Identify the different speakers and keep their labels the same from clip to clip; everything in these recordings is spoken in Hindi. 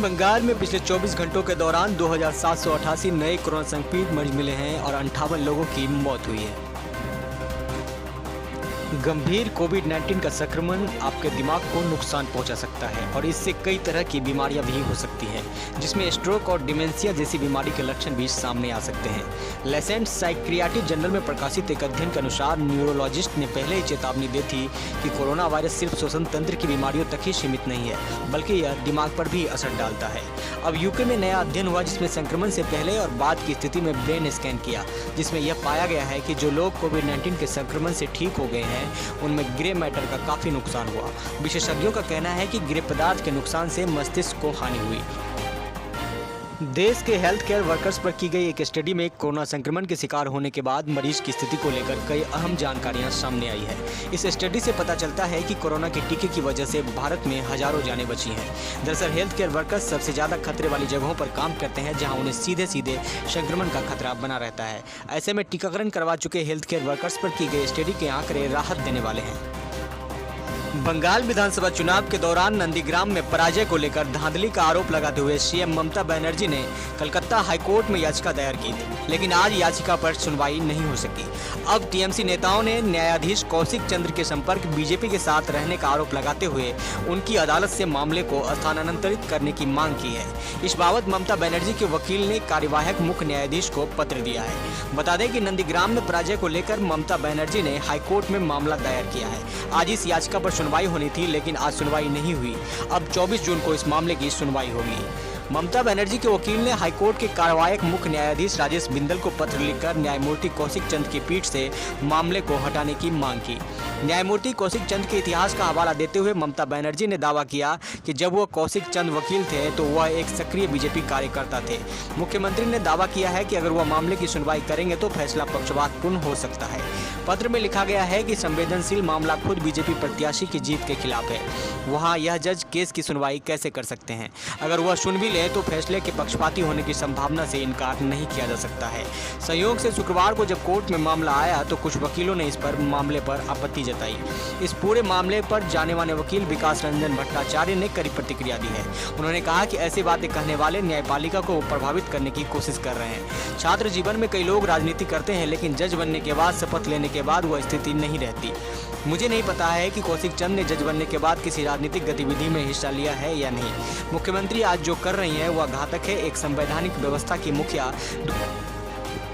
Speaker 1: पश्चिम बंगाल में पिछले 24 घंटों के दौरान 2788 नए कोरोना संक्रमित मरीज मिले हैं और 58 लोगों की मौत हुई है। गंभीर कोविड-19 का संक्रमण आपके दिमाग को नुकसान पहुंचा सकता है और इससे कई तरह की बीमारियां भी हो सकती हैं, जिसमें स्ट्रोक और डिमेंशिया जैसी बीमारी के लक्षण भी सामने आ सकते हैं। लेसेंट साइकियाट्री जर्नल में प्रकाशित एक अध्ययन के अनुसार न्यूरोलॉजिस्ट ने पहले ही चेतावनी दी थी कि कोरोना वायरस सिर्फ श्वसन तंत्र की बीमारियों तक ही सीमित नहीं है, बल्कि यह दिमाग पर भी असर डालता है। अब यूके में नया अध्ययन हुआ जिसमें संक्रमण से पहले और बाद की स्थिति में ब्रेन स्कैन किया, जिसमें यह पाया गया है कि जो लोग कोविड-19 के संक्रमण से ठीक हो गए हैं उनमें ग्रे मैटर का काफी नुकसान हुआ। विशेषज्ञों का कहना है कि ग्रे पदार्थ के नुकसान से मस्तिष्क को हानि हुई। देश के हेल्थ केयर वर्कर्स पर की गई एक स्टडी में कोरोना संक्रमण के शिकार होने के बाद मरीज की स्थिति को लेकर कई अहम जानकारियां सामने आई है। इस स्टडी से पता चलता है कि कोरोना के टीके की वजह से भारत में हजारों जानें बची हैं। दरअसल हेल्थ केयर वर्कर्स सबसे ज्यादा खतरे वाली जगहों पर काम करते हैं, जहां उन्हें सीधे सीधे संक्रमण का खतरा बना रहता है। ऐसे में टीकाकरण करवा चुके हेल्थ केयर वर्कर्स पर की गई स्टडी के आंकड़े राहत देने वाले हैं। बंगाल विधानसभा चुनाव के दौरान नंदीग्राम में पराजय को लेकर धांधली का आरोप लगाते हुए सीएम ममता बनर्जी ने कलकत्ता हाईकोर्ट में याचिका दायर की थी, लेकिन आज याचिका पर सुनवाई नहीं हो सकी। अब टीएमसी नेताओं ने न्यायाधीश कौशिक चंद्र के संपर्क बीजेपी के साथ रहने का आरोप लगाते हुए उनकी अदालत से मामले को स्थानांतरित करने की मांग की है। इस बाबत ममता बनर्जी के वकील ने कार्यवाहक मुख्य न्यायाधीश को पत्र दिया है। बता दें कि नंदीग्राम में पराजय को लेकर ममता बनर्जी ने हाईकोर्ट में मामला दायर किया है। आज इस याचिका पर सुनवाई होनी थी, लेकिन आज सुनवाई नहीं हुई। अब 24 जून को इस मामले की सुनवाई होगी। ममता बनर्जी के वकील ने हाईकोर्ट के कार्यवाहक मुख्य न्यायाधीश राजेश बिंदल को पत्र लिखकर न्यायमूर्ति कौशिक चंद की पीठ से मामले को हटाने की मांग की। न्यायमूर्ति कौशिक चंद के इतिहास का हवाला देते हुए ममता बनर्जी ने दावा किया कि जब वह कौशिक चंद वकील थे तो वह एक सक्रिय बीजेपी कार्यकर्ता थे। मुख्यमंत्री ने दावा किया है कि अगर वह मामले की सुनवाई करेंगे तो फैसला पक्षपातपूर्ण हो सकता है। पत्र में लिखा गया है कि संवेदनशील मामला खुद बीजेपी प्रत्याशी की जीत के खिलाफ है। वहाँ यह जज केस की सुनवाई कैसे कर सकते हैं? अगर वह सुन भी ले तो फैसले के पक्षपाती होने की संभावना से इनकार नहीं किया जा सकता है। संयोग से शुक्रवार को जब कोर्ट में मामला आया तो कुछ वकीलों ने इस पर मामले पर आपत्ति जताई। इस पूरे मामले पर जाने माने वकील विकास रंजन भट्टाचार्य ने कड़ी प्रतिक्रिया दी है। उन्होंने कहा कि ऐसी बातें कहने वाले न्यायपालिका को प्रभावित करने की कोशिश कर रहे हैं। छात्र जीवन में कई लोग राजनीति करते हैं, लेकिन जज बनने के बाद, शपथ लेने के बाद वह स्थिति नहीं रहती। मुझे नहीं पता है कि कौशिक चंद ने जज बनने के बाद किसी राजनीतिक गतिविधि में हिस्सा लिया है या नहीं। मुख्यमंत्री आज जो कर रही हैं वह घातक है। एक संवैधानिक व्यवस्था की मुखिया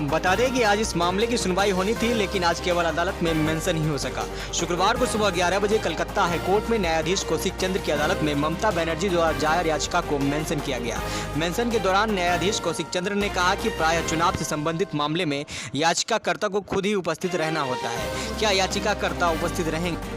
Speaker 1: बता दें कि आज इस मामले की सुनवाई होनी थी, लेकिन आज केवल अदालत में मेंशन ही हो सका। शुक्रवार को सुबह 11 बजे कलकत्ता हाईकोर्ट में न्यायाधीश कौशिक चंद्र की अदालत में ममता बनर्जी द्वारा दायर याचिका को मेंशन किया गया। मेंशन के दौरान न्यायाधीश कौशिक चंद्र ने कहा कि प्रायः चुनाव से संबंधित मामले में याचिकाकर्ता को खुद ही उपस्थित रहना होता है। क्या याचिकाकर्ता उपस्थित रहेंगे?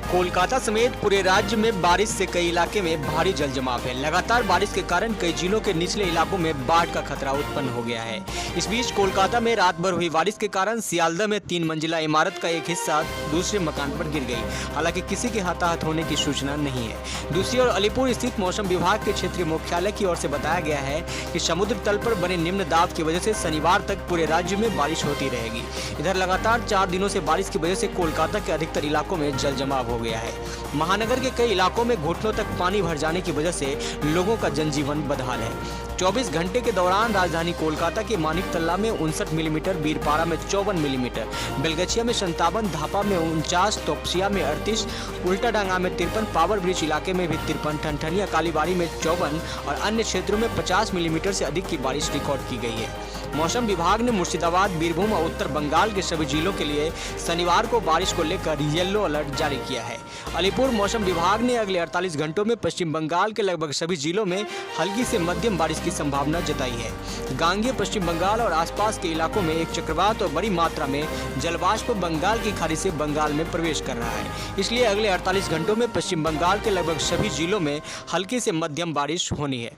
Speaker 1: कोलकाता समेत पूरे राज्य में बारिश से कई इलाके में भारी जल जमाव है। लगातार बारिश के कारण कई जिलों के निचले इलाकों में बाढ़ का खतरा उत्पन्न हो गया है। इस बीच कोलकाता में रात भर हुई बारिश के कारण सियालदह में 3 मंजिला इमारत का एक हिस्सा दूसरे मकान पर गिर गई। हालांकि किसी के हताहत होने की सूचना नहीं है। दूसरी ओर अलीपुर स्थित मौसम विभाग के क्षेत्रीय मुख्यालय की ओर से बताया गया है कि समुद्र तल पर बने निम्न दाब की वजह से शनिवार तक पूरे राज्य में बारिश होती रहेगी। इधर लगातार 4 दिनों से बारिश की वजह से कोलकाता के अधिकतर इलाकों में जल जमाव हो गया है। महानगर के कई इलाकों में घुटनों तक पानी भर जाने की वजह से लोगों का जनजीवन बदहाल है। 24 घंटे के दौरान राजधानी कोलकाता के मानिकतल्ला में 59 मिलीमीटर, बीरपाड़ा में 54 मिलीमीटर, बेलगछिया में 57, धापा में 49, तोपसिया में 38, उल्टाडांगा में 53, पावर ब्रिज इलाके में भी 53, ठनठनिया कालीबाड़ी में 54 और अन्य क्षेत्रों में 50 मिलीमीटर से अधिक की बारिश रिकॉर्ड की गई है। मौसम विभाग ने मुर्शिदाबाद, बीरभूम और उत्तर बंगाल के सभी जिलों के लिए शनिवार को बारिश को लेकर येलो अलर्ट जारी किया है। अलीपुर मौसम विभाग ने अगले 48 घंटों में पश्चिम बंगाल के लगभग सभी जिलों में हल्की से मध्यम बारिश की संभावना जताई है। गांगेय पश्चिम बंगाल और आसपास के इलाकों में एक चक्रवात और बड़ी मात्रा में जलवाष्प बंगाल की खाड़ी से बंगाल में प्रवेश कर रहा है। इसलिए अगले 48 घंटों में पश्चिम बंगाल के लगभग सभी जिलों में हल्की से मध्यम बारिश होनी है।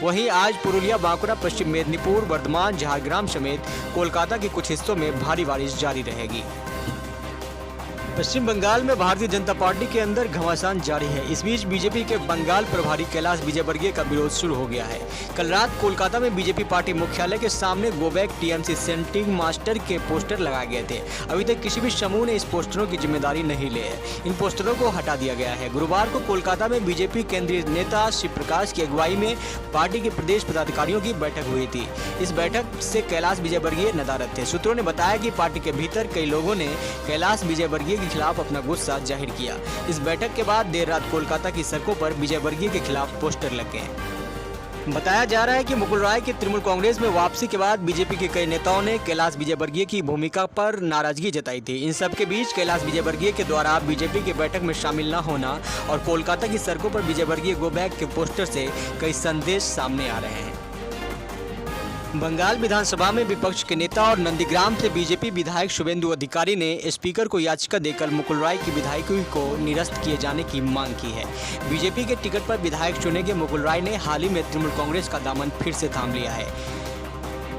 Speaker 1: वहीं आज पुरुलिया, बांकुड़ा, पश्चिम मेदिनीपुर, वर्धमान, झारग्राम समेत कोलकाता के कुछ हिस्सों में भारी बारिश जारी रहेगी। पश्चिम बंगाल में भारतीय जनता पार्टी के अंदर घमासान जारी है। इस बीच बीजेपी के बंगाल प्रभारी कैलाश विजयवर्गीय का विरोध शुरू हो गया है। कल रात कोलकाता में बीजेपी पार्टी मुख्यालय के सामने go back TMC setting master के पोस्टर लगाए गए थे। अभी तक किसी भी समूह ने इस पोस्टरों की जिम्मेदारी नहीं ली है। इन पोस्टरों को हटा दिया गया है। गुरुवार को कोलकाता में बीजेपी केंद्रीय नेता शिव प्रकाश की अगुवाई में पार्टी के प्रदेश पदाधिकारियों की बैठक हुई थी। इस बैठक से कैलाश विजयवर्गीय नदारद थे। सूत्रों ने बताया कि पार्टी के भीतर कई लोगों ने कैलाश विजयवर्गीय के खिलाफ अपना गुस्सा जाहिर किया। इस बैठक के बाद देर रात कोलकाता की सड़कों पर विजयवर्गीय के खिलाफ पोस्टर लगे। बताया जा रहा है कि मुकुल राय के तृणमूल कांग्रेस में वापसी के बाद बीजेपी के कई नेताओं ने कैलाश विजयवर्गीय की भूमिका पर नाराजगी जताई थी। इन सब के बीच कैलाश विजयवर्गीय के द्वारा बीजेपी की बैठक में शामिल न होना और कोलकाता की सड़कों पर विजयवर्गीय गो बैक के पोस्टर से कई संदेश सामने आ रहे हैं। बंगाल विधानसभा में विपक्ष के नेता और नंदीग्राम से बीजेपी विधायक शुभेंदु अधिकारी ने स्पीकर को याचिका देकर मुकुल राय की विधायकी को निरस्त किए जाने की मांग की है। बीजेपी के टिकट पर विधायक चुने गए मुकुल राय ने हाल ही में तृणमूल कांग्रेस का दामन फिर से थाम लिया है।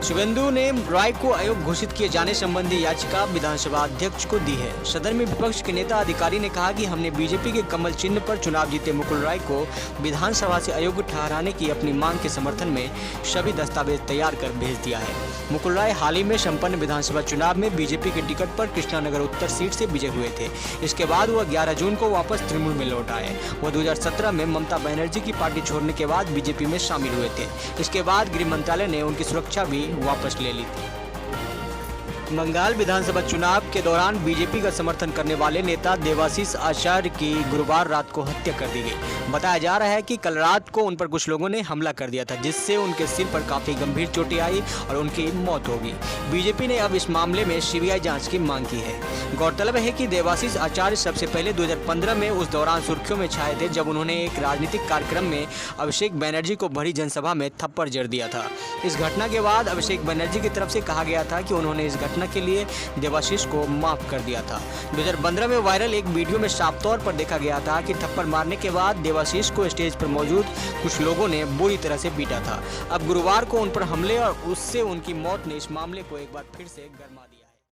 Speaker 1: शुभेंदु ने राय को अयोग्य घोषित किए जाने संबंधी याचिका विधानसभा अध्यक्ष को दी है। सदन में विपक्ष के नेता अधिकारी ने कहा कि हमने बीजेपी के कमल चिन्ह पर चुनाव जीते मुकुल राय को विधानसभा से अयोग्य ठहराने की अपनी मांग के समर्थन में सभी दस्तावेज तैयार कर भेज दिया है। मुकुल राय हाल ही में संपन्न विधानसभा चुनाव में बीजेपी के टिकट पर कृष्णानगर उत्तर सीट से विजय हुए थे। इसके बाद वह 11 जून को वापस तृणमूल में लौट आए। वह 2017 में ममता बनर्जी की पार्टी छोड़ने के बाद बीजेपी में शामिल हुए थे। इसके बाद गृह मंत्रालय ने उनकी सुरक्षा भी वापस ले ली थी। बंगाल विधानसभा चुनाव के दौरान बीजेपी का समर्थन करने वाले नेता देवाशीष आचार्य की गुरुवार रात को हत्या कर दी गई। बताया जा रहा है कि कल रात को उन पर कुछ लोगों ने हमला कर दिया था, जिससे उनके सिर पर काफी गंभीर चोटें आई और उनकी मौत हो गई। बीजेपी ने अब इस मामले में सीबीआई जांच की मांग की है। गौरतलब है कि देवाशीष आचार्य सबसे पहले 2015 में उस दौरान सुर्खियों में छाए थे जब उन्होंने एक राजनीतिक कार्यक्रम में अभिषेक बनर्जी को भरी जनसभा में थप्पड़ जड़ दिया था। इस घटना के बाद अभिषेक बनर्जी की तरफ से कहा गया था कि उन्होंने इस घटना के लिए देवाशीष को माफ कर दिया था। 2015 में वायरल एक वीडियो में साफ तौर पर देखा गया था कि थप्पड़ मारने के बाद देवाशीष को स्टेज पर मौजूद कुछ लोगों ने बुरी तरह से पीटा था। अब गुरुवार को उन पर हमले और उससे उनकी मौत ने इस मामले को एक बार फिर से गर्मा दिया।